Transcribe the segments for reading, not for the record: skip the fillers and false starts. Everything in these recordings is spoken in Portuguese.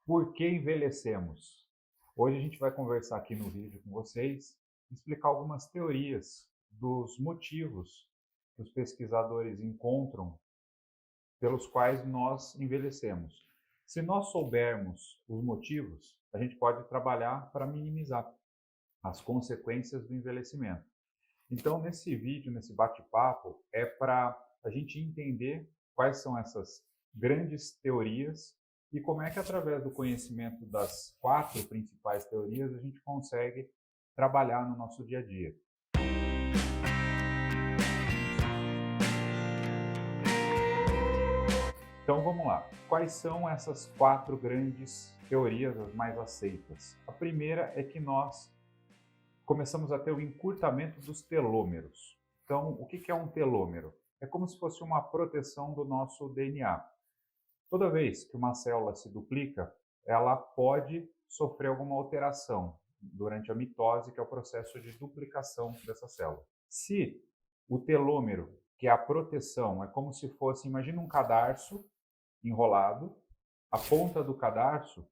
Por que envelhecemos? Hoje a gente vai conversar aqui no vídeo com vocês, explicar algumas teorias dos motivos que os pesquisadores encontram pelos quais nós envelhecemos. Se nós soubermos os motivos, a gente pode trabalhar para minimizar as consequências do envelhecimento. Então, nesse vídeo, nesse bate-papo, é para a gente entender quais são essas grandes teorias e como é que, através do conhecimento das quatro principais teorias, a gente consegue trabalhar no nosso dia a dia. Então, vamos lá. Quais são essas quatro grandes teorias, as mais aceitas? A primeira é que nós começamos a ter o encurtamento dos telômeros. Então, o que é um telômero? É como se fosse uma proteção do nosso DNA. Toda vez que uma célula se duplica, ela pode sofrer alguma alteração durante a mitose, que é o processo de duplicação dessa célula. Se o telômero, que é a proteção, é como se fosse, imagina um cadarço enrolado, a ponta do cadarço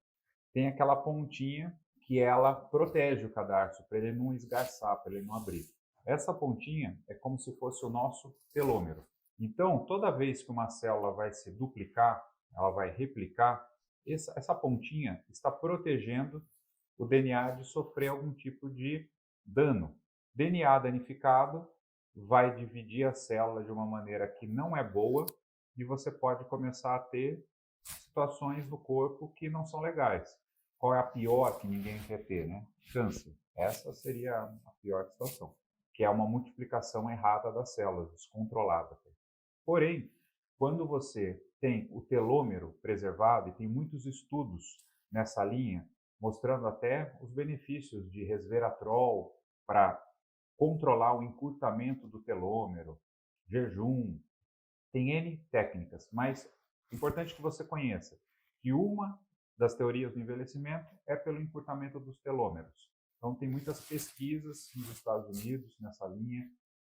tem aquela pontinha que ela protege o cadarço para ele não esgarçar, para ele não abrir. Essa pontinha é como se fosse o nosso telômero. Então, toda vez que uma célula vai se duplicar, ela vai replicar, essa pontinha está protegendo o DNA de sofrer algum tipo de dano. DNA danificado vai dividir a célula de uma maneira que não é boa e você pode começar a ter situações do corpo que não são legais. Qual é a pior que ninguém quer ter, né? Câncer. Essa seria a pior situação, que é uma multiplicação errada das células, descontrolada. Porém, quando você tem o telômero preservado, e tem muitos estudos nessa linha, mostrando até os benefícios de resveratrol para controlar o encurtamento do telômero, jejum, tem N técnicas, mas é importante que você conheça que uma das teorias do envelhecimento é pelo encurtamento dos telômeros. Então, tem muitas pesquisas nos Estados Unidos nessa linha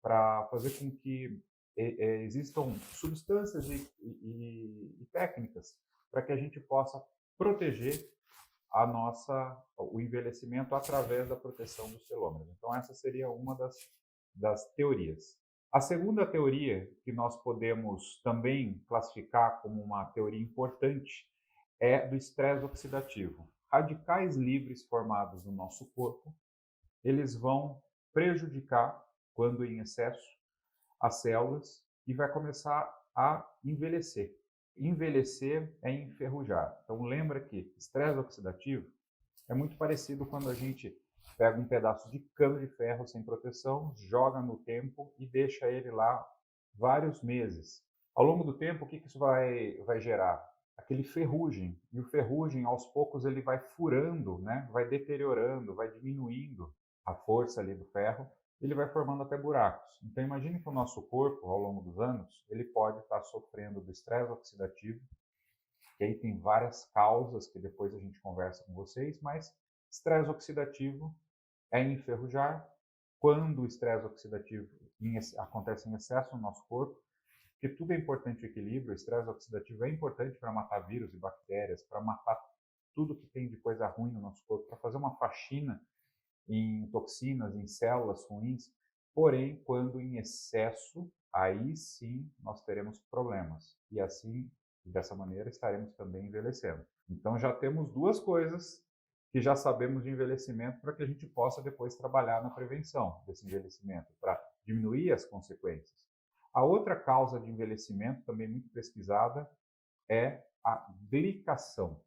para fazer com que existam substâncias e técnicas para que a gente possa proteger o envelhecimento através da proteção dos telômeros. Então, essa seria uma das teorias. A segunda teoria que nós podemos também classificar como uma teoria importante é do estresse oxidativo. Radicais livres formados no nosso corpo, eles vão prejudicar, quando em excesso, as células e vai começar a envelhecer. Envelhecer é enferrujar. Então lembra que estresse oxidativo é muito parecido quando a gente pega um pedaço de cano de ferro sem proteção, joga no tempo e deixa ele lá vários meses. Ao longo do tempo, o que isso vai gerar? Aquele ferrugem. E o ferrugem, aos poucos, ele vai furando, né? Vai deteriorando, vai diminuindo a força ali do ferro, ele vai formando até buracos. Então imagine que o nosso corpo, ao longo dos anos, ele pode estar sofrendo do estresse oxidativo, que aí tem várias causas que depois a gente conversa com vocês, mas estresse oxidativo é enferrujar. Quando o estresse oxidativo acontece em excesso no nosso corpo, porque tudo é importante o equilíbrio, o estresse oxidativo é importante para matar vírus e bactérias, para matar tudo que tem de coisa ruim no nosso corpo, para fazer uma faxina em toxinas, em células ruins. Porém, quando em excesso, aí sim nós teremos problemas. E assim, dessa maneira, estaremos também envelhecendo. Então já temos duas coisas que já sabemos de envelhecimento para que a gente possa depois trabalhar na prevenção desse envelhecimento, para diminuir as consequências. A outra causa de envelhecimento, também muito pesquisada, é a glicação.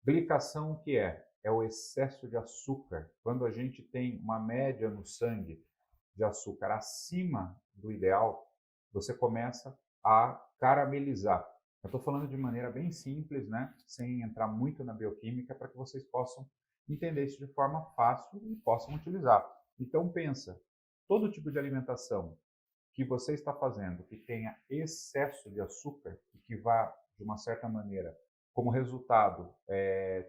Glicação o que é? É o excesso de açúcar. Quando a gente tem uma média no sangue de açúcar acima do ideal, você começa a caramelizar. Eu estou falando de maneira bem simples, né? Sem entrar muito na bioquímica, para que vocês possam entender isso de forma fácil e possam utilizar. Então pensa, todo tipo de alimentação que você está fazendo que tenha excesso de açúcar e que vá, de uma certa maneira, como resultado,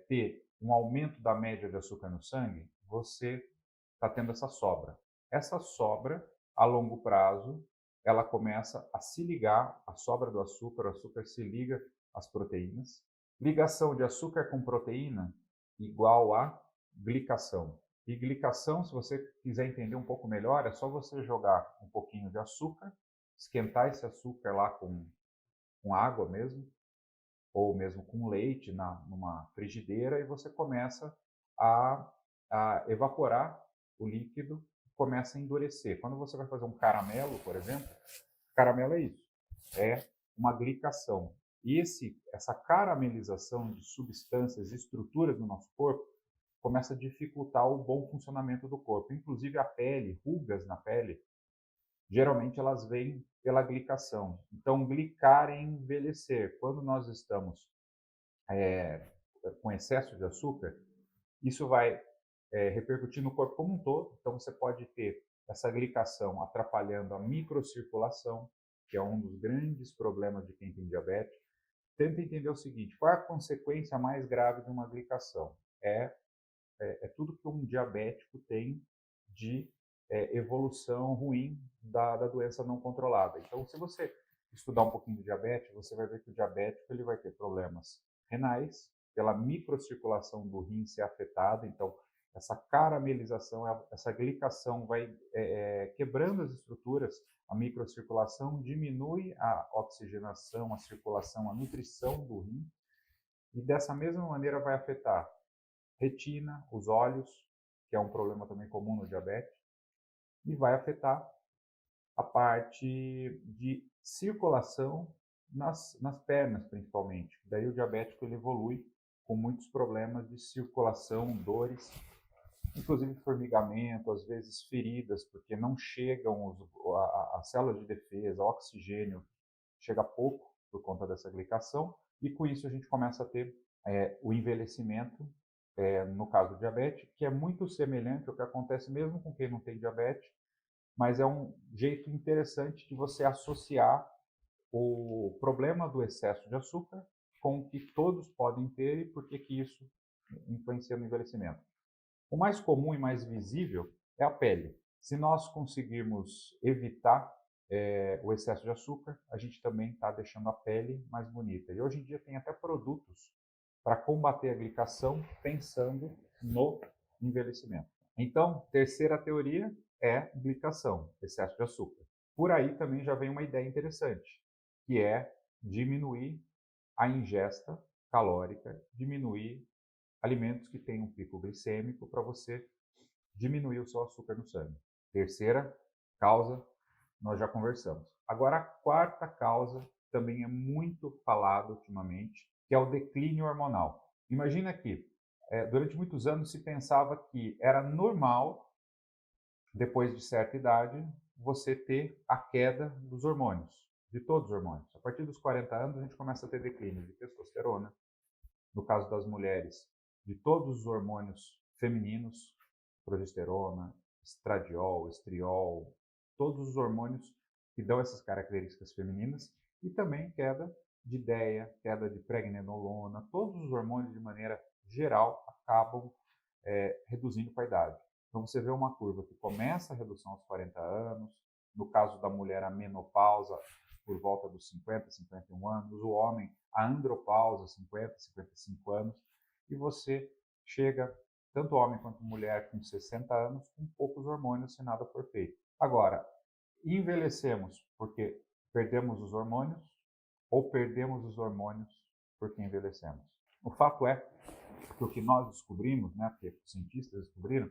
ter um aumento da média de açúcar no sangue, você está tendo essa sobra. Essa sobra, a longo prazo, ela começa a se ligar, a sobra do açúcar, o açúcar se liga às proteínas, Ligação de açúcar com proteína igual a glicação. E glicação, se você quiser entender um pouco melhor, é só você jogar um pouquinho de açúcar, esquentar esse açúcar lá com água mesmo, ou mesmo com leite numa frigideira, e você começa a evaporar o líquido, começa a endurecer. Quando você vai fazer um caramelo, por exemplo, caramelo é isso, é uma glicação. E essa caramelização de substâncias e estruturas no nosso corpo começa a dificultar o bom funcionamento do corpo. Inclusive a pele, rugas na pele, geralmente elas vêm pela glicação. Então, glicar é envelhecer. Quando nós estamos com excesso de açúcar, isso vai repercutir no corpo como um todo. Então, você pode ter essa glicação atrapalhando a microcirculação, que é um dos grandes problemas de quem tem diabetes. Tenta entender o seguinte: qual é a consequência mais grave de uma glicação? É tudo que um diabético tem de evolução ruim da doença não controlada. Então, se você estudar um pouquinho de diabetes, você vai ver que o diabético ele vai ter problemas renais, pela microcirculação do rim ser afetada. Então, essa caramelização, essa glicação vai quebrando as estruturas, a microcirculação diminui a oxigenação, a circulação, a nutrição do rim, e dessa mesma maneira vai afetar retina, os olhos, que é um problema também comum no diabetes, e vai afetar a parte de circulação nas pernas, principalmente. Daí o diabético ele evolui com muitos problemas de circulação, dores, inclusive formigamento, às vezes feridas, porque não chegam as células de defesa, o oxigênio chega pouco por conta dessa glicação, e com isso a gente começa a ter o envelhecimento, no caso do diabetes, que é muito semelhante ao que acontece mesmo com quem não tem diabetes, mas é um jeito interessante de você associar o problema do excesso de açúcar com o que todos podem ter e por que isso influencia no envelhecimento. O mais comum e mais visível é a pele. Se nós conseguirmos evitar o excesso de açúcar, a gente também está deixando a pele mais bonita. E hoje em dia tem até produtos para combater a glicação pensando no envelhecimento. Então, terceira teoria é glicação, excesso de açúcar. Por aí também já vem uma ideia interessante, que é diminuir a ingesta calórica, diminuir alimentos que têm um pico glicêmico para você diminuir o seu açúcar no sangue. Terceira causa, nós já conversamos. Agora, a quarta causa também é muito falada ultimamente, que é o declínio hormonal. Imagina que durante muitos anos se pensava que era normal, depois de certa idade, você ter a queda dos hormônios, de todos os hormônios. A partir dos 40 anos, a gente começa a ter declínio de testosterona, no caso das mulheres, de todos os hormônios femininos, progesterona, estradiol, estriol, todos os hormônios que dão essas características femininas, e também queda de DHEA, queda de pregnenolona, todos os hormônios de maneira geral acabam reduzindo com a idade. Então você vê uma curva que começa a redução aos 40 anos, no caso da mulher a menopausa por volta dos 50, 51 anos, o homem a andropausa 50, 55 anos, e você chega, tanto homem quanto mulher, com 60 anos, com poucos hormônios se nada for feito. Agora, envelhecemos porque perdemos os hormônios ou perdemos os hormônios porque envelhecemos? O fato é que o que nós descobrimos, porque os cientistas descobriram,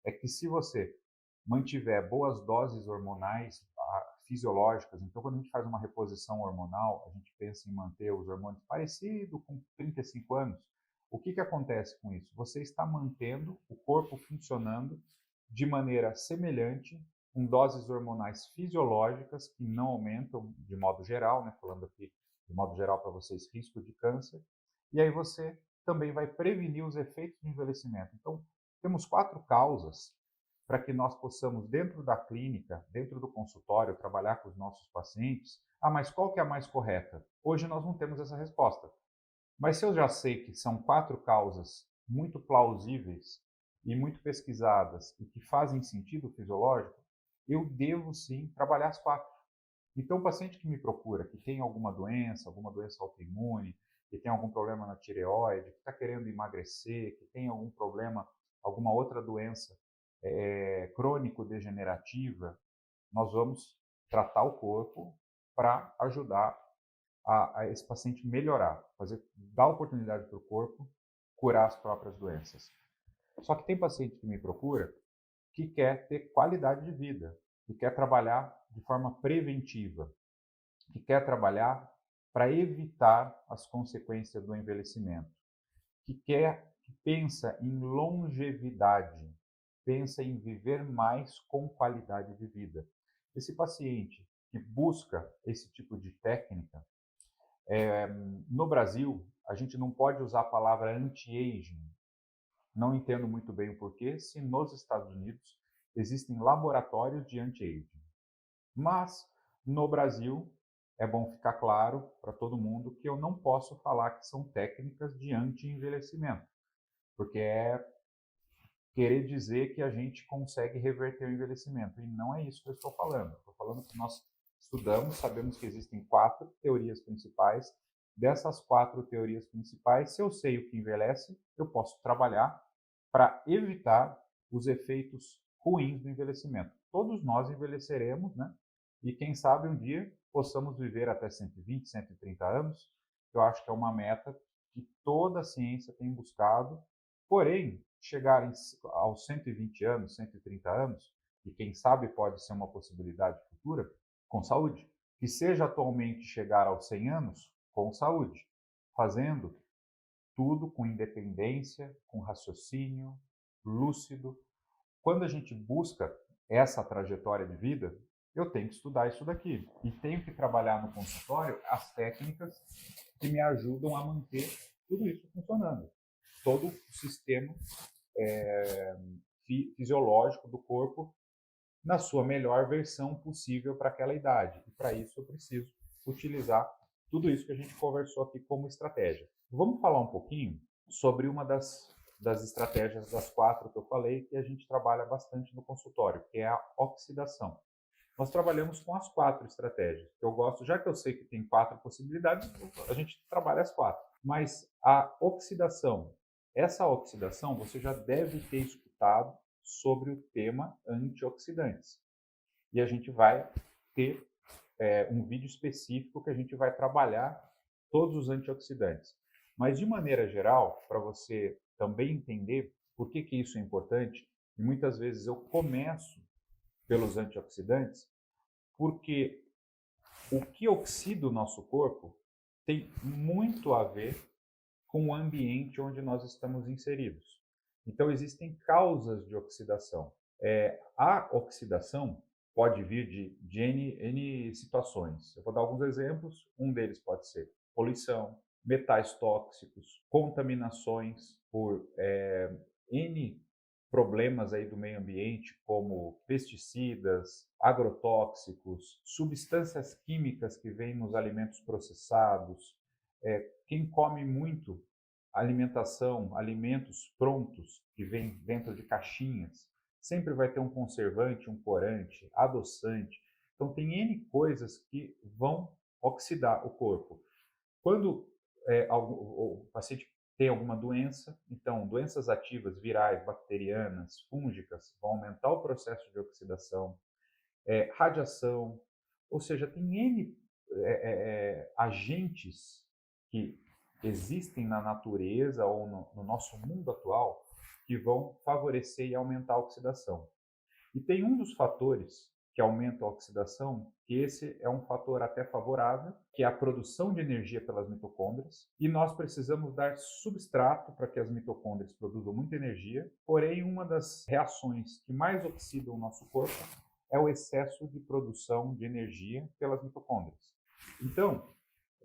é que se você mantiver boas doses hormonais fisiológicas, então quando a gente faz uma reposição hormonal, a gente pensa em manter os hormônios parecido com 35 anos. O que acontece com isso? Você está mantendo o corpo funcionando de maneira semelhante, com doses hormonais fisiológicas que não aumentam de modo geral, falando aqui de modo geral para vocês, risco de câncer, e aí você também vai prevenir os efeitos do envelhecimento. Então, temos 4 causas para que nós possamos, dentro da clínica, dentro do consultório, trabalhar com os nossos pacientes. Mas qual que é a mais correta? Hoje nós não temos essa resposta. Mas se eu já sei que são 4 causas muito plausíveis e muito pesquisadas e que fazem sentido fisiológico, eu devo sim trabalhar as 4. Então, o paciente que me procura, que tem alguma doença autoimune, que tem algum problema na tireoide, que está querendo emagrecer, que tem algum problema, alguma outra doença crônico-degenerativa, nós vamos tratar o corpo para ajudar a esse paciente melhorar, dar oportunidade para o corpo curar as próprias doenças. Só que tem paciente que me procura que quer ter qualidade de vida, que quer trabalhar de forma preventiva, que quer trabalhar para evitar as consequências do envelhecimento, que pensa em longevidade, pensa em viver mais com qualidade de vida. Esse paciente que busca esse tipo de técnica, no Brasil, a gente não pode usar a palavra anti-aging. Não entendo muito bem o porquê, se nos Estados Unidos existem laboratórios de anti-aging. Mas, no Brasil, é bom ficar claro para todo mundo que eu não posso falar que são técnicas de anti-envelhecimento, porque é querer dizer que a gente consegue reverter o envelhecimento. E não é isso que eu estou falando. Estou falando que nós estudamos, sabemos que existem 4 teorias principais. Dessas 4 teorias principais, se eu sei o que envelhece, eu posso trabalhar para evitar os efeitos ruins do envelhecimento. Todos nós envelheceremos, né? E quem sabe um dia possamos viver até 120, 130 anos. Eu acho que é uma meta que toda a ciência tem buscado. Porém, chegar aos 120 anos, 130 anos, e quem sabe pode ser uma possibilidade futura, com saúde. Que seja atualmente chegar aos 100 anos, com saúde, fazendo tudo com independência, com raciocínio, lúcido. Quando a gente busca essa trajetória de vida, eu tenho que estudar isso daqui e tenho que trabalhar no consultório as técnicas que me ajudam a manter tudo isso funcionando. Todo o sistema fisiológico do corpo na sua melhor versão possível para aquela idade. E para isso eu preciso utilizar tudo isso que a gente conversou aqui como estratégia. Vamos falar um pouquinho sobre uma das estratégias das 4 que eu falei, que a gente trabalha bastante no consultório, que é a oxidação. Nós trabalhamos com as 4 estratégias. Eu gosto, já que eu sei que tem 4 possibilidades, a gente trabalha as 4. Mas a oxidação, essa oxidação você já deve ter escutado sobre o tema antioxidantes. E a gente vai ter um vídeo específico que a gente vai trabalhar todos os antioxidantes. Mas de maneira geral, para você também entender por que isso é importante, e muitas vezes eu começo pelos antioxidantes, porque o que oxida o nosso corpo tem muito a ver com o ambiente onde nós estamos inseridos. Então, existem causas de oxidação. A oxidação pode vir de N situações. Eu vou dar alguns exemplos. Um deles pode ser poluição, metais tóxicos, contaminações por N problemas aí do meio ambiente, como pesticidas, agrotóxicos, substâncias químicas que vêm nos alimentos processados. Quem come muito alimentação, alimentos prontos que vêm dentro de caixinhas, sempre vai ter um conservante, um corante, adoçante. Então tem N coisas que vão oxidar o corpo. Quando o paciente tem alguma doença, então doenças ativas, virais, bacterianas, fúngicas, vão aumentar o processo de oxidação, radiação, ou seja, tem N agentes que existem na natureza ou no nosso mundo atual que vão favorecer e aumentar a oxidação. E tem um dos fatores que aumenta a oxidação, que esse é um fator até favorável, que é a produção de energia pelas mitocôndrias, e nós precisamos dar substrato para que as mitocôndrias produzam muita energia, porém uma das reações que mais oxidam o nosso corpo é o excesso de produção de energia pelas mitocôndrias. Então,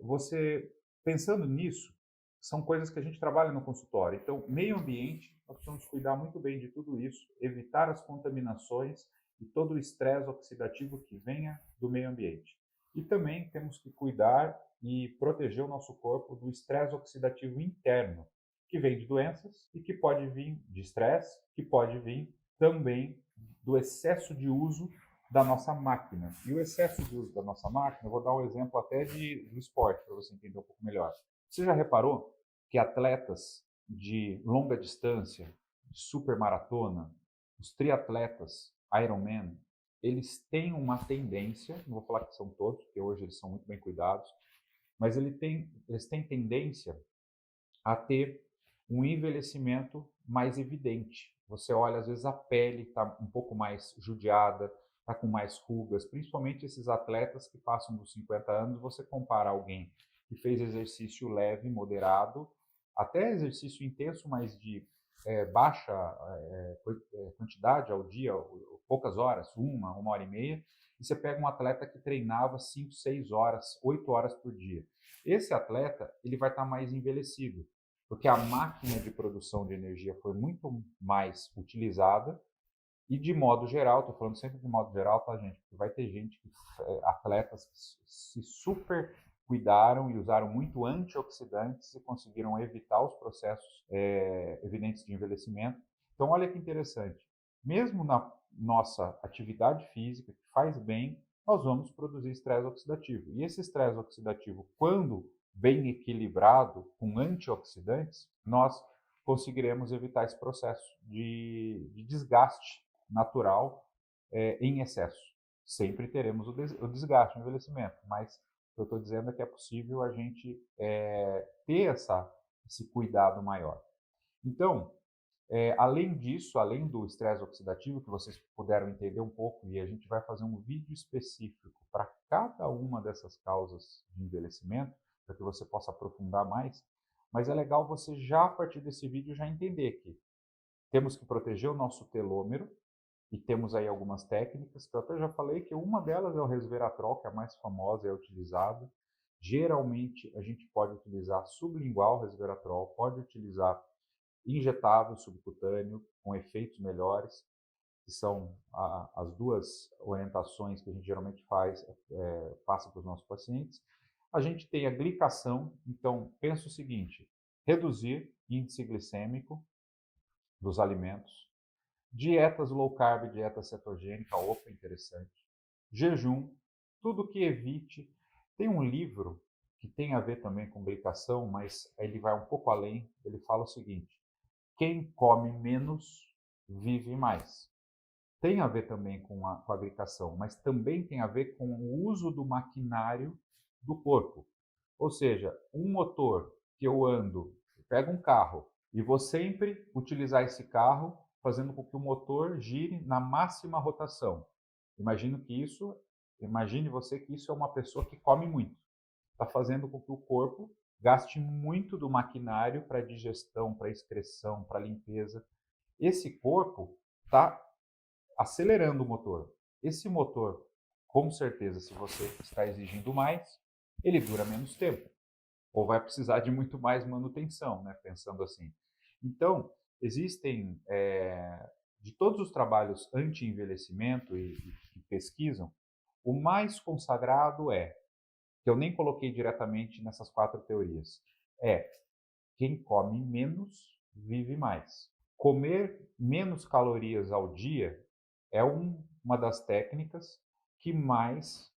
você pensando nisso, são coisas que a gente trabalha no consultório. Então, meio ambiente, nós precisamos cuidar muito bem de tudo isso, evitar as contaminações e todo o estresse oxidativo que venha do meio ambiente. E também temos que cuidar e proteger o nosso corpo do estresse oxidativo interno, que vem de doenças e que pode vir de estresse, que pode vir também do excesso de uso da nossa máquina. E o excesso de uso da nossa máquina, eu vou dar um exemplo até do esporte, para você entender um pouco melhor. Você já reparou que atletas de longa distância, de supermaratona, os triatletas Ironman, eles têm uma tendência, não vou falar que são todos, porque hoje eles são muito bem cuidados, mas eles têm tendência a ter um envelhecimento mais evidente. Você olha, às vezes a pele está um pouco mais judiada, está com mais rugas, principalmente esses atletas que passam dos 50 anos, você compara alguém que fez exercício leve, moderado, até exercício intenso, mas de baixa quantidade ao dia, poucas horas, uma hora e meia, e você pega um atleta que treinava 5, 6 horas, 8 horas por dia. Esse atleta ele vai estar mais envelhecido, porque a máquina de produção de energia foi muito mais utilizada e de modo geral, estou falando sempre de modo geral, tá, gente? Porque vai ter gente, atletas que se super cuidaram e usaram muito antioxidantes e conseguiram evitar os processos evidentes de envelhecimento. Então, olha que interessante. Mesmo na nossa atividade física, que faz bem, nós vamos produzir estresse oxidativo. E esse estresse oxidativo, quando bem equilibrado com antioxidantes, nós conseguiremos evitar esse processo de desgaste natural em excesso. Sempre teremos o desgaste, o envelhecimento, mas o que eu estou dizendo é que é possível a gente ter esse cuidado maior. Então, além disso, além do estresse oxidativo, que vocês puderam entender um pouco, e a gente vai fazer um vídeo específico para cada uma dessas causas de envelhecimento, para que você possa aprofundar mais, mas é legal você já, a partir desse vídeo, já entender que temos que proteger o nosso telômero, e temos aí algumas técnicas, que eu até já falei que uma delas é o resveratrol, que é a mais famosa e é utilizada. Geralmente, a gente pode utilizar sublingual resveratrol, pode utilizar injetável subcutâneo, com efeitos melhores, que são as duas orientações que a gente geralmente passa para os nossos pacientes. A gente tem a glicação, então pensa o seguinte, reduzir índice glicêmico dos alimentos, dietas low carb, dieta cetogênica, opa, interessante. Jejum, tudo que evite. Tem um livro que tem a ver também com glicação, mas ele vai um pouco além. Ele fala o seguinte: quem come menos vive mais. Tem a ver também com a glicação, mas também tem a ver com o uso do maquinário do corpo. Ou seja, um motor que eu ando, eu pego um carro e vou sempre utilizar esse carro fazendo com que o motor gire na máxima rotação. Imagine você que isso é uma pessoa que come muito. Está fazendo com que o corpo gaste muito do maquinário para digestão, para excreção, para limpeza. Esse corpo está acelerando o motor. Esse motor, com certeza, se você está exigindo mais, ele dura menos tempo. Ou vai precisar de muito mais manutenção, né? Pensando assim. Então, existem, de todos os trabalhos anti-envelhecimento e que pesquisam, o mais consagrado que eu nem coloquei diretamente nessas 4 teorias, quem come menos vive mais. Comer menos calorias ao dia é uma das técnicas que mais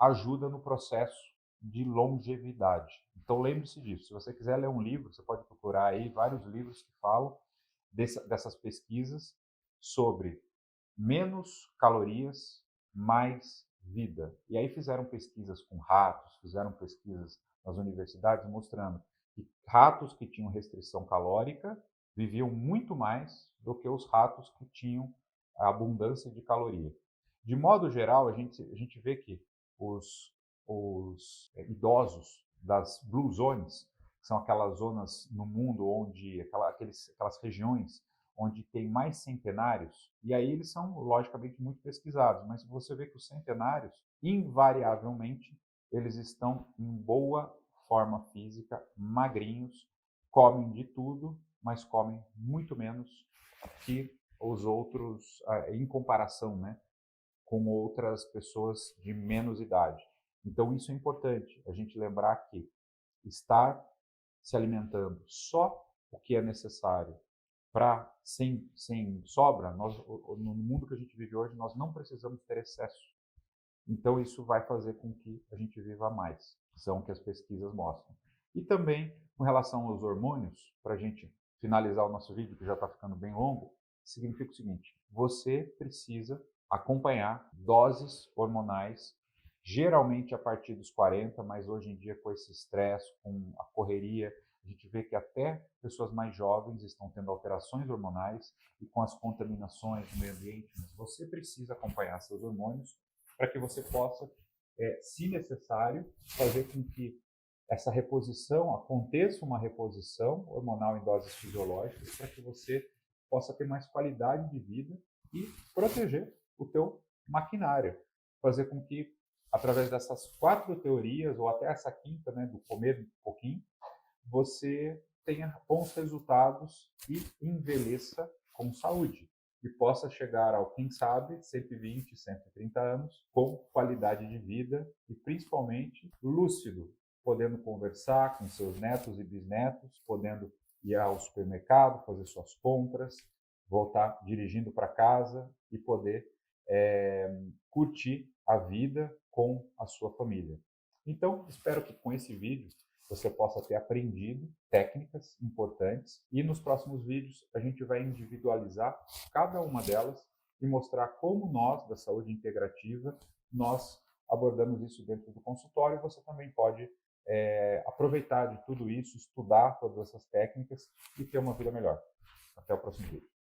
ajuda no processo de longevidade. Então lembre-se disso. Se você quiser ler um livro, você pode procurar aí vários livros que falam dessas pesquisas sobre menos calorias, mais vida. E aí fizeram pesquisas com ratos, fizeram pesquisas nas universidades mostrando que ratos que tinham restrição calórica viviam muito mais do que os ratos que tinham a abundância de caloria. De modo geral, a gente vê que os idosos das Blue Zones, que são aquelas zonas no mundo onde, aquelas regiões onde tem mais centenários, e aí eles são, logicamente, muito pesquisados, mas você vê que os centenários, invariavelmente, eles estão em boa forma física, magrinhos, comem de tudo, mas comem muito menos que os outros, em comparação, né, com outras pessoas de menos idade. Então, isso é importante, a gente lembrar que estar se alimentando só o que é necessário sem sobra, no mundo que a gente vive hoje, nós não precisamos ter excesso. Então, isso vai fazer com que a gente viva mais. São o que as pesquisas mostram. E também, com relação aos hormônios, para a gente finalizar o nosso vídeo, que já está ficando bem longo, significa o seguinte: você precisa acompanhar doses hormonais, geralmente a partir dos 40, mas hoje em dia com esse estresse, com a correria, a gente vê que até pessoas mais jovens estão tendo alterações hormonais e com as contaminações do meio ambiente, mas você precisa acompanhar seus hormônios para que você possa, se necessário, fazer com que essa reposição, aconteça uma reposição hormonal em doses fisiológicas para que você possa ter mais qualidade de vida e proteger o teu maquinário, fazer com que, através dessas 4 teorias, ou até essa quinta, né, do comer um pouquinho, você tenha bons resultados e envelheça com saúde e possa chegar ao, quem sabe, 120, 130 anos com qualidade de vida e principalmente lúcido, podendo conversar com seus netos e bisnetos, podendo ir ao supermercado, fazer suas compras, voltar dirigindo para casa e poder curtir a vida com a sua família. Então, espero que com esse vídeo você possa ter aprendido técnicas importantes e nos próximos vídeos a gente vai individualizar cada uma delas e mostrar como nós, da saúde integrativa, nós abordamos isso dentro do consultório. Você também pode aproveitar de tudo isso, estudar todas essas técnicas e ter uma vida melhor. Até o próximo vídeo.